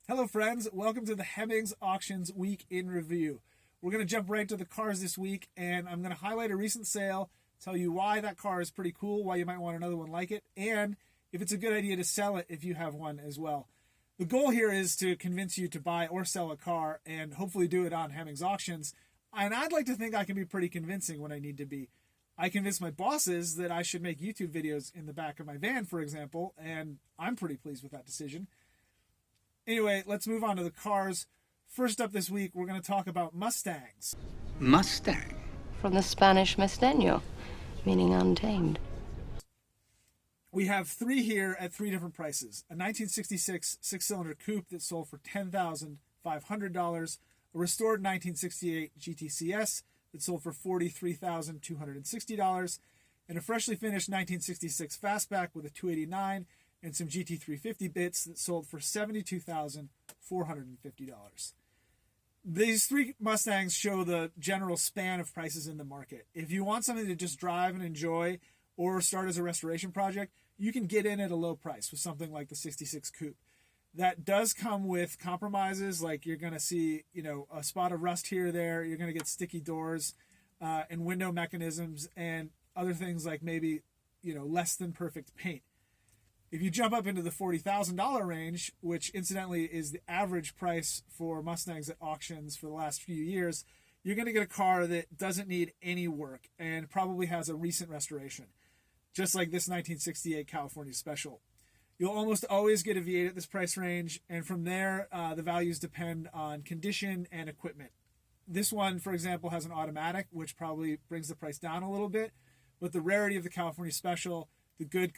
Hello friends, welcome to the Hemmings Auctions Week in Review. We're going to jump right to the cars this week, and I'm going to highlight a recent sale, tell you why that car is pretty cool, why you might want another one like it, and if it's a good idea to sell it if you have one as well. The goal here is to convince you to buy or sell a car and hopefully do it on Hemmings Auctions, and I'd like to think I can be pretty convincing when I need to be. I convinced my bosses that I should make YouTube videos in the back of my van, for example, and I'm pretty pleased with that decision. Anyway, let's move on to the cars. First up this week, we're going to talk about Mustangs. Mustang? From the Spanish Mesteño, meaning untamed. We have three here at three different prices. A 1966 six-cylinder coupe that sold for $10,500, a restored 1968 GTCS that sold for $43,260, and a freshly finished 1966 fastback with a 289 and some GT350 bits that sold for $72,450. These three Mustangs show the general span of prices in the market. If you want something to just drive and enjoy or start as a restoration project, you can get in at a low price with something like the 66 coupe. That does come with compromises, like you're going to see, a spot of rust here or there. You're going to get sticky doors and window mechanisms and other things like maybe, less than perfect paint. If you jump up into the $40,000 range, which incidentally is the average price for Mustangs at auctions for the last few years, you're going to get a car that doesn't need any work and probably has a recent restoration, just like this 1968 California Special. You'll almost always get a V8 at this price range, and from there, the values depend on condition and equipment. This one, for example, has an automatic, which probably brings the price down a little bit, but the rarity of the California Special, the good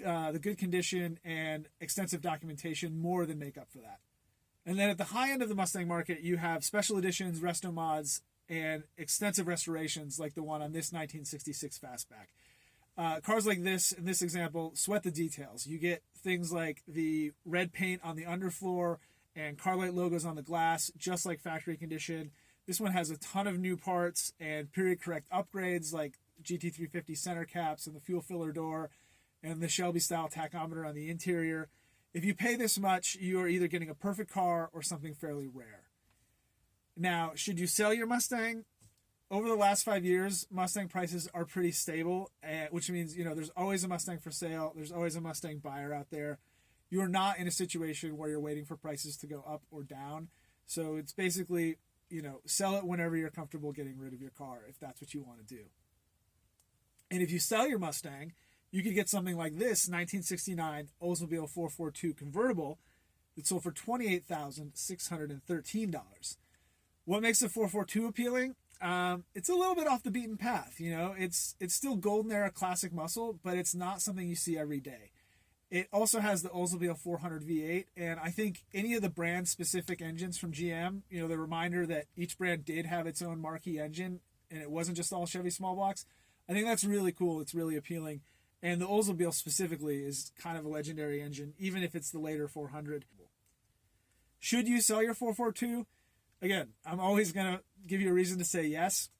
condition and extensive documentation more than make up for that. And then at the high end of the Mustang market, you have special editions, resto mods, and extensive restorations like the one on this 1966 fastback. Cars like this, in this example, sweat the details. You get things like the red paint on the underfloor and Carlite logos on the glass, just like factory condition. This one has a ton of new parts and period correct upgrades like GT350 center caps and the fuel filler door, and the Shelby-style tachometer on the interior. If you pay this much, you are either getting a perfect car or something fairly rare. Now, should you sell your Mustang? Over the last 5 years, Mustang prices are pretty stable, which means, there's always a Mustang for sale. There's always a Mustang buyer out there. You are not in a situation where you're waiting for prices to go up or down. So it's basically, sell it whenever you're comfortable getting rid of your car, if that's what you want to do. And if you sell your Mustang, you could get something like this 1969 Oldsmobile 442 Convertible that sold for $28,613. What makes the 442 appealing? It's a little bit off the beaten path. It's still golden era classic muscle, but it's not something you see every day. It also has the Oldsmobile 400 V8, and I think any of the brand specific engines from GM, the reminder that each brand did have its own marquee engine and it wasn't just all Chevy small blocks. I think that's really cool. It's really appealing. And the Oldsmobile specifically is kind of a legendary engine, even if it's the later 400. Should you sell your 442? Again, I'm always going to give you a reason to say yes.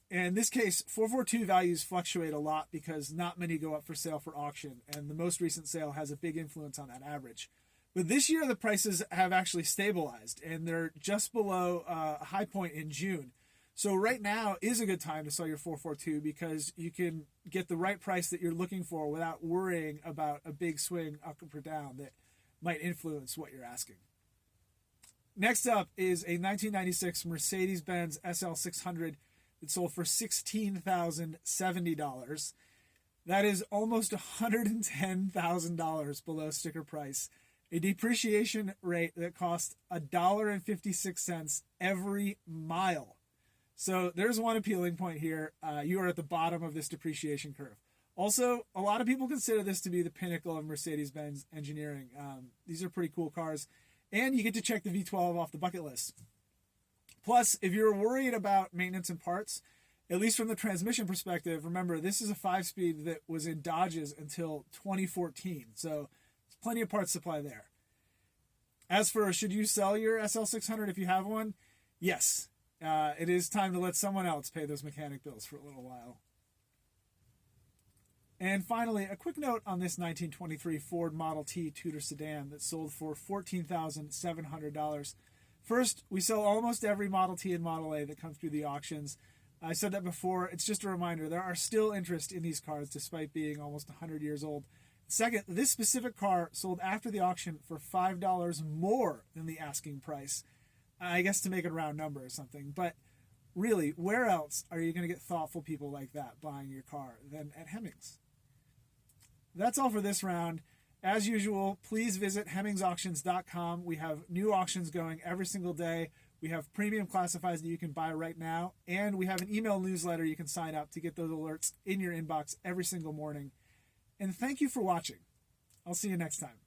And in this case, 442 values fluctuate a lot because not many go up for sale for auction, and the most recent sale has a big influence on that average. But this year, the prices have actually stabilized, and they're just below a high point in June. So right now is a good time to sell your 442 because you can get the right price that you're looking for without worrying about a big swing up or down that might influence what you're asking. Next up is a 1996 Mercedes-Benz SL600 that sold for $16,070. That is almost $110,000 below sticker price. A depreciation rate that costs $1.56 every mile. So there's one appealing point here. You are at the bottom of this depreciation curve. Also, a lot of people consider this to be the pinnacle of Mercedes-Benz engineering. These are pretty cool cars. And you get to check the V-12 off the bucket list. Plus, if you're worried about maintenance and parts, at least from the transmission perspective, remember, this is a 5-speed that was in Dodges until 2014. So there's plenty of parts supply there. As for should you sell your SL600 if you have one? Yes. It is time to let someone else pay those mechanic bills for a little while. And finally, a quick note on this 1923 Ford Model T Tudor sedan that sold for $14,700. First, we sell almost every Model T and Model A that comes through the auctions. I said that before. It's just a reminder. There are still interest in these cars despite being almost 100 years old. Second, this specific car sold after the auction for $5 more than the asking price. I guess to make it a round number or something. But really, where else are you going to get thoughtful people like that buying your car than at Hemmings? That's all for this round. As usual, please visit HemmingsAuctions.com. We have new auctions going every single day. We have premium classifieds that you can buy right now. And we have an email newsletter you can sign up to get those alerts in your inbox every single morning. And thank you for watching. I'll see you next time.